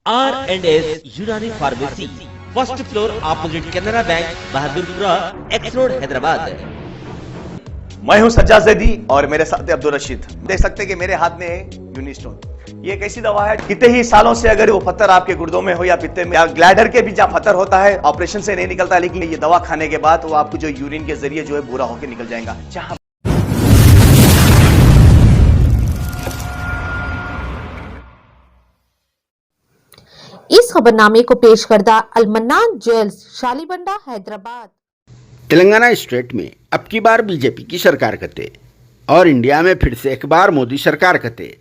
R&S यूनानी pharmacy, first floor opposite Canara bank, Bahadurpura, x road, Hyderabad. मैं हूं सज्जाद जैदी और मेरे साथ है अब्दुल रशीद। देख सकते हैं कि मेरे हाथ में है यूनिस्टोन। ये एक ऐसी दवा है, कितने ही सालों से अगर वो पत्थर आपके गुर्दों में हो या पित्ते में या ग्लैडर के भी जहाँ पत्थर होता है, ऑपरेशन से नहीं निकलता, लेकिन ये दवा खाने के बाद वो आपको जो यूरिन के जरिए जो है पूरा होकर निकल जाएगा। जहाँ इस खबरनामे को पेश करदा अलमन्नान ज्वेल्स, शालीबंडा, हैदराबाद। तेलंगाना स्टेट में अब की बार बीजेपी की सरकार कते और इंडिया में फिर से एक बार मोदी सरकार कते।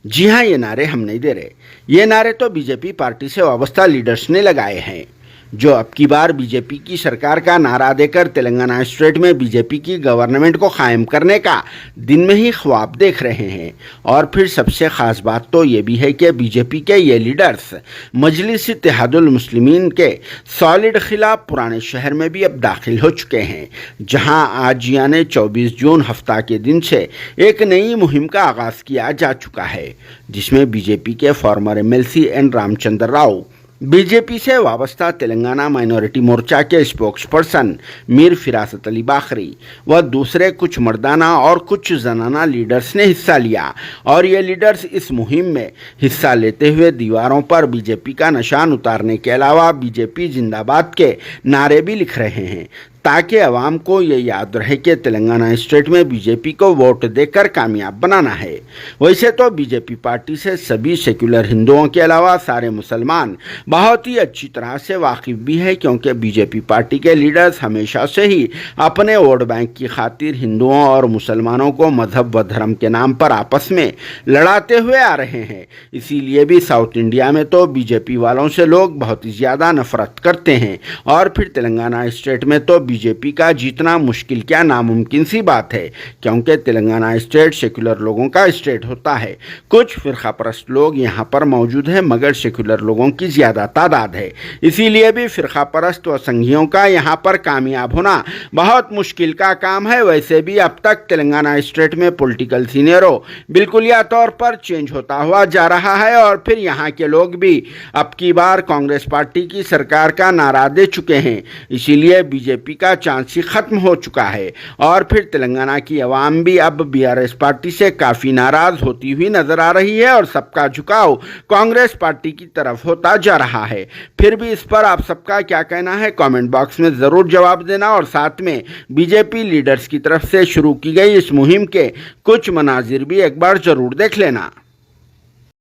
जी हाँ, ये नारे हम नहीं दे रहे, ये नारे तो बीजेपी पार्टी से वाबस्ता लीडर्स ने लगाए हैं, जो अब की बार बीजेपी की सरकार का नारा देकर तेलंगाना स्टेट में बीजेपी की गवर्नमेंट को कायम करने का दिन में ही ख्वाब देख रहे हैं। और फिर सबसे ख़ास बात तो ये भी है कि बीजेपी के ये लीडर्स मजलिस इत्तेहादुल मुस्लिमीन के सॉलिड खिलाफ पुराने शहर में भी अब दाखिल हो चुके हैं, जहां आज यानी 24 जून हफ्ता के दिन से एक नई मुहिम का आगाज़ किया जा चुका है, जिसमें बीजेपी के former MLC N Ramchandra Rao, BJP से वाबस्ता तेलंगाना माइनॉरिटी मोर्चा के स्पोक्सपर्सन मीर फिरासत अली बाखरी व दूसरे कुछ मर्दाना और कुछ जनाना लीडर्स ने हिस्सा लिया। और ये लीडर्स इस मुहिम में हिस्सा लेते हुए दीवारों पर बीजेपी का निशान उतारने के अलावा बीजेपी जिंदाबाद के नारे भी लिख रहे हैं, ताकि अवाम को ये याद रहे कि तेलंगाना स्टेट में बीजेपी को वोट देकर कामयाब बनाना है। वैसे तो बीजेपी पार्टी से सभी सेक्युलर हिंदुओं के अलावा सारे मुसलमान बहुत ही अच्छी तरह से वाकिफ भी है, क्योंकि बीजेपी पार्टी के लीडर्स हमेशा से ही अपने वोट बैंक की खातिर हिंदुओं और मुसलमानों को मजहब व धर्म के नाम पर आपस में लड़ाते हुए आ रहे हैं। इसीलिए भी साउथ इंडिया में तो बीजेपी वालों से लोग बहुत ही ज़्यादा नफरत करते हैं, और फिर तेलंगाना स्टेट में तो बीजेपी का जीतना मुश्किल क्या नामुमकिन सी बात है, क्योंकि तेलंगाना स्टेट सेक्युलर लोगों का स्टेट होता है। कुछ फिरका परस्त लोग यहाँ पर मौजूद हैं, मगर सेक्युलर लोगों की ज़्यादा तादाद है। इसीलिए भी फिरका परस्त व संघियों का यहाँ पर कामयाब होना बहुत मुश्किल का काम है। वैसे भी अब तक तेलंगाना स्टेट में पॉलिटिकल सीनियरों बिल्कुलिया तौर पर चेंज होता हुआ जा रहा है, और फिर यहाँ के लोग भी अब की बार कांग्रेस पार्टी की सरकार का नारा दे चुके हैं। इसीलिए बीजेपी का चांस ही खत्म हो चुका है, और फिर तेलंगाना की आवाम भी अब BRS पार्टी से काफ़ी नाराज़ होती हुई नजर आ रही है, और सबका झुकाव कांग्रेस पार्टी की तरफ होता जा रहा है। फिर भी इस पर आप सबका क्या कहना है, कमेंट बॉक्स में ज़रूर जवाब देना, और साथ में बीजेपी लीडर्स की तरफ से शुरू की गई इस मुहिम के कुछ मनाजिर भी एक बार ज़रूर देख लेना।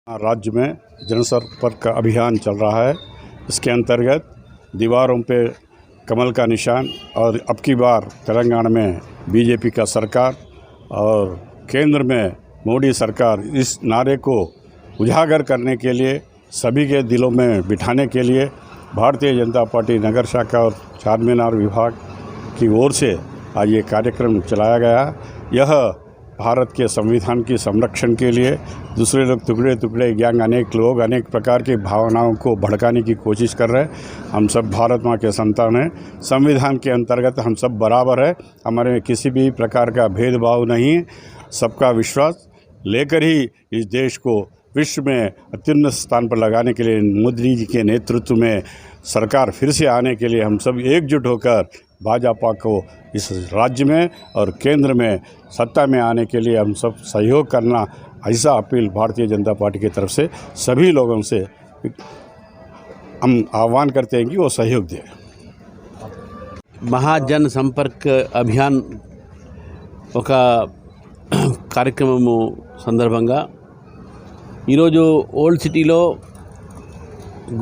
राज्य में जनसंपर्क अभियान चल रहा है। इसके अंतर्गत दीवारों पे कमल का निशान, और अब की बार तेलंगाना में बीजेपी का सरकार और केंद्र में मोदी सरकार, इस नारे को उजागर करने के लिए, सभी के दिलों में बिठाने के लिए भारतीय जनता पार्टी नगर शाखा और चारमीनार विभाग की ओर से आज ये कार्यक्रम चलाया गया। यह भारत के संविधान की संरक्षण के लिए दूसरे लोग टुकड़े टुकड़े गैंग, अनेक लोग अनेक प्रकार की भावनाओं को भड़काने की कोशिश कर रहे हैं। हम सब भारत माँ के संतान हैं। संविधान के अंतर्गत हम सब बराबर है, हमारे में किसी भी प्रकार का भेदभाव नहीं है। सबका विश्वास लेकर ही इस देश को विश्व में अत्युन्नत स्थान पर लगाने के लिए मोदी जी के नेतृत्व में सरकार फिर से आने के लिए हम सब एकजुट होकर भाजपा को इस राज्य में और केंद्र में सत्ता में आने के लिए हम सब सहयोग करना, ऐसा अपील भारतीय जनता पार्टी की तरफ से सभी लोगों से हम आह्वान करते हैं कि वो सहयोग दें। महाजन संपर्क अभियान ఒక కార్యక్రమము సందర్భంగా ఈరోజు ఓల్డ్ సిటీలో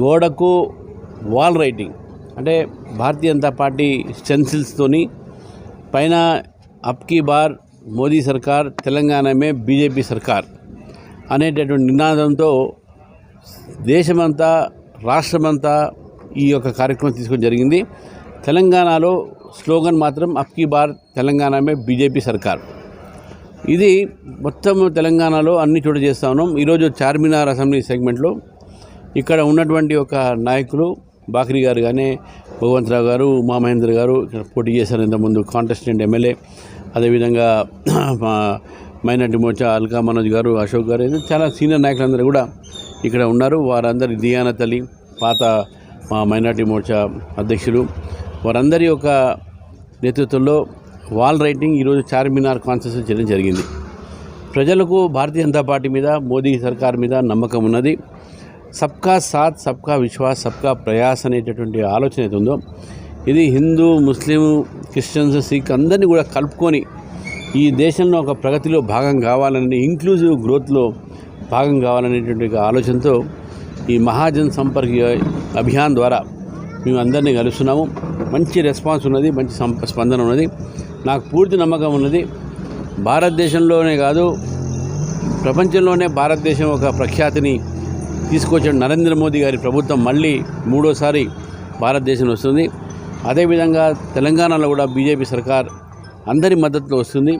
గోడకు వాల్ రైటింగ్ అంటే భారతీయ జనతా పార్టీ స్టెన్సిల్స్తోని పైన అబ్ కీ బార్ మోదీ సర్కార్ తెలంగాణ మే బీజేపీ సర్కార్ అనేటటువంటి నినాదంతో దేశమంతా రాష్ట్రమంతా ఈ యొక్క కార్యక్రమం తీసుకోవడం జరిగింది. తెలంగాణలో స్లోగన్ మాత్రం అబ్ కీ బార్ తెలంగాణ మే బీజేపీ సర్కార్. ఇది మొత్తం తెలంగాణలో అన్ని చోట్ల చేస్తూ ఉన్నాం. ఈరోజు చార్మినార్ అసెంబ్లీ సెగ్మెంట్లో ఇక్కడ ఉన్నటువంటి ఒక నాయకులు బాక్రీ గారు కానీ, భగవంతరావు గారు, ఉమామహేంద్ర గారు ఇక్కడ పోటీ చేశారు ఇంతకుముందు కాంటెస్టెంట్ ఎమ్మెల్యే. అదేవిధంగా మైనార్టీ మోర్చా అల్కా మనోజ్ గారు, అశోక్ గారు, చాలా సీనియర్ నాయకులందరూ కూడా ఇక్కడ ఉన్నారు. వారందరి దియానత్ అలీ, పాత మా మైనార్టీ మోర్చా అధ్యక్షులు, వారందరి యొక్క నేతృత్వంలో వాల్ రైటింగ్ ఈరోజు చార్మినార్ కాన్స్టిట్యూన్సీ చేయడం జరిగింది. ప్రజలకు భారతీయ జనతా పార్టీ మీద, మోదీ సర్కార్ మీద నమ్మకం ఉన్నది. సబ్కా సాత్, సబ్కా విశ్వాస్, సబ్కా ప్రయాస్ అనేటటువంటి ఆలోచన అయితే ఉందో, ఇది హిందూ, ముస్లిం, క్రిస్టియన్స్, సిక్ అందరినీ కూడా కలుపుకొని ఈ దేశంలో ఒక ప్రగతిలో భాగం కావాలని, ఇంక్లూజివ్ గ్రోత్లో భాగం కావాలనేటువంటి ఆలోచనతో ఈ మహాజన్ సంపర్క్ అభియాన్ ద్వారా మేము అందరినీ కలుస్తున్నాము. మంచి రెస్పాన్స్ ఉన్నది, మంచి స్పందన ఉన్నది. నాకు పూర్తి నమ్మకం ఉన్నది, భారతదేశంలోనే కాదు ప్రపంచంలోనే భారతదేశం ఒక ప్రఖ్యాతిని తీసుకొచ్చిన నరేంద్ర మోదీ గారి ప్రభుత్వం మళ్ళీ మూడోసారి భారతదేశం వస్తుంది. అదేవిధంగా తెలంగాణలో కూడా బీజేపీ సర్కార్ అందరి మద్దతులో వస్తుంది.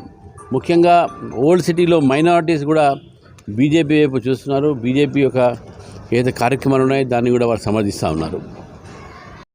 ముఖ్యంగా ఓల్డ్ సిటీలో మైనారిటీస్ కూడా బీజేపీ వైపు చూస్తున్నారు. బీజేపీ యొక్క ఏదైతే కార్యక్రమాలు ఉన్నాయో దాన్ని కూడా వారు సమర్థిస్తూ ఉన్నారు.